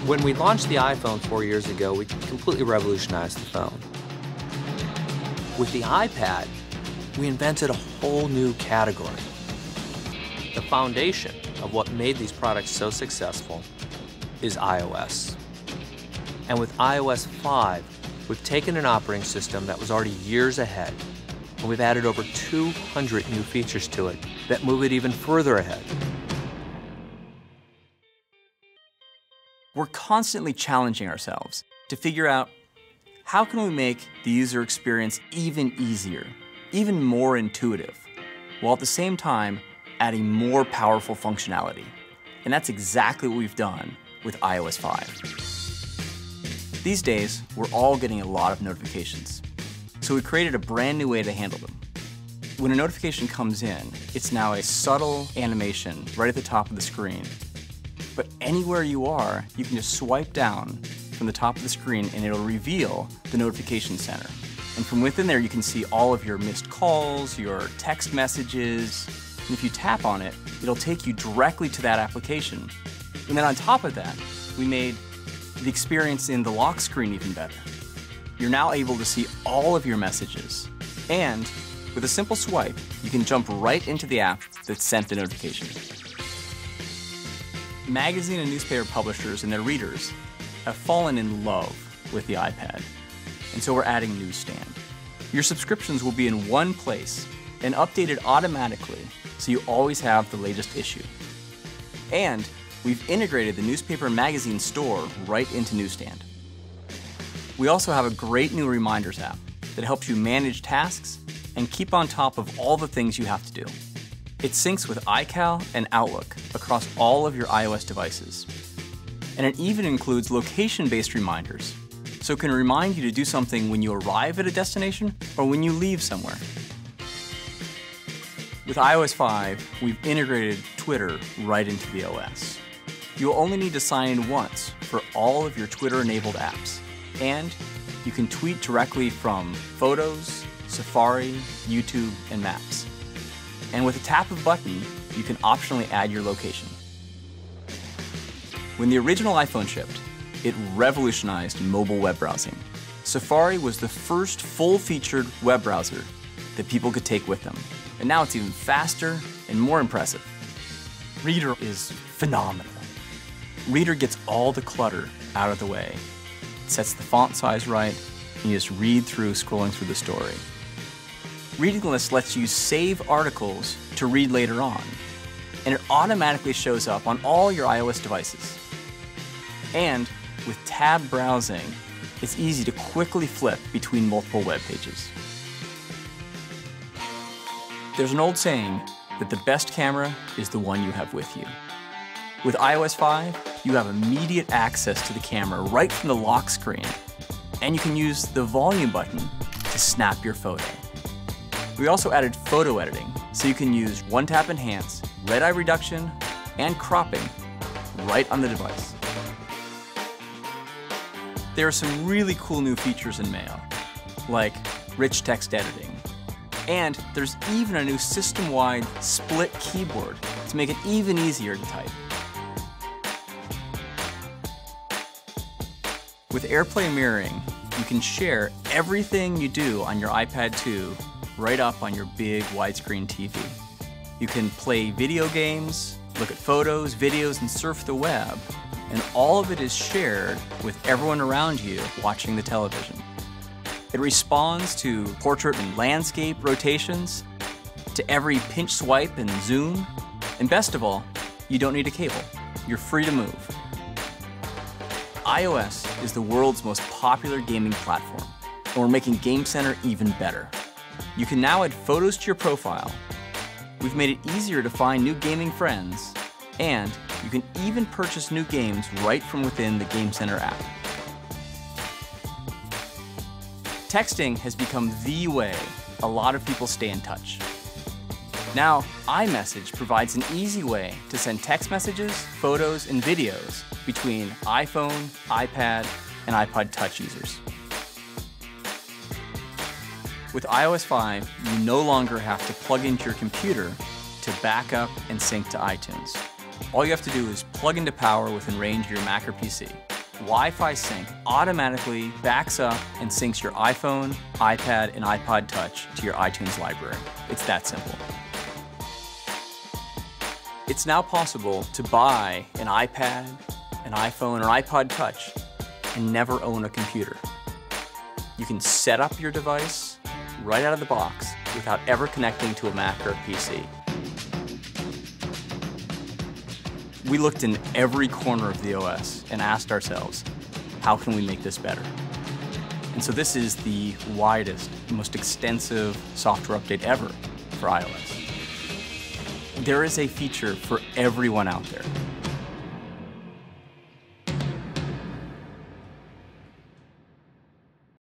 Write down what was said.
When we launched the iPhone 4 years ago, we completely revolutionized the phone. With the iPad, we invented a whole new category. The foundation of what made these products so successful is iOS. And with iOS 5, we've taken an operating system that was already years ahead, and we've added over 200 new features to it that move it even further ahead. We're constantly challenging ourselves to figure out how can we make the user experience even easier, even more intuitive, while at the same time adding more powerful functionality. And that's exactly what we've done with iOS 5. These days, we're all getting a lot of notifications. So we created a brand new way to handle them. When a notification comes in, it's now a subtle animation right at the top of the screen. But anywhere you are, you can just swipe down from the top of the screen and it'll reveal the notification center. And from within there, you can see all of your missed calls, your text messages, and if you tap on it, it'll take you directly to that application. And then on top of that, we made the experience in the lock screen even better. You're now able to see all of your messages. And with a simple swipe, you can jump right into the app that sent the notification. Magazine and newspaper publishers and their readers have fallen in love with the iPad, and so we're adding Newsstand. Your subscriptions will be in one place and updated automatically, so you always have the latest issue. And we've integrated the newspaper and magazine store right into Newsstand. We also have a great new reminders app that helps you manage tasks and keep on top of all the things you have to do. It syncs with iCal and Outlook across all of your iOS devices. And it even includes location-based reminders, so it can remind you to do something when you arrive at a destination or when you leave somewhere. With iOS 5, we've integrated Twitter right into the OS. You'll only need to sign in once for all of your Twitter-enabled apps, and you can tweet directly from Photos, Safari, YouTube, and Maps. And with a tap of a button, you can optionally add your location. When the original iPhone shipped, it revolutionized mobile web browsing. Safari was the first full-featured web browser that people could take with them. And now it's even faster and more impressive. Reader is phenomenal. Reader gets all the clutter out of the way. It sets the font size right, and you just read through scrolling through the story. Reading List lets you save articles to read later on, and it automatically shows up on all your iOS devices. And with tab browsing, it's easy to quickly flip between multiple web pages. There's an old saying that the best camera is the one you have with you. With iOS 5, you have immediate access to the camera right from the lock screen, and you can use the volume button to snap your photo. We also added photo editing, so you can use one-tap enhance, red-eye reduction, and cropping right on the device. There are some really cool new features in Mail, like rich text editing. And there's even a new system-wide split keyboard to make it even easier to type. With AirPlay mirroring, you can share everything you do on your iPad 2 right up on your big widescreen TV. You can play video games, look at photos, videos, and surf the web, and all of it is shared with everyone around you watching the television. It responds to portrait and landscape rotations, to every pinch swipe and zoom, and best of all, you don't need a cable. You're free to move. iOS is the world's most popular gaming platform, and we're making Game Center even better. You can now add photos to your profile. We've made it easier to find new gaming friends, and you can even purchase new games right from within the Game Center app. Texting has become the way a lot of people stay in touch. Now, iMessage provides an easy way to send text messages, photos, and videos between iPhone, iPad, and iPod Touch users. With iOS 5, you no longer have to plug into your computer to back up and sync to iTunes. All you have to do is plug into power within range of your Mac or PC, Wi-Fi Sync automatically backs up and syncs your iPhone, iPad, and iPod Touch to your iTunes library. It's that simple. It's now possible to buy an iPad, an iPhone, or iPod Touch and never own a computer. You can set up your device right out of the box without ever connecting to a Mac or a PC. We looked in every corner of the OS and asked ourselves, how can we make this better? And so this is the widest, most extensive software update ever for iOS. There is a feature for everyone out there.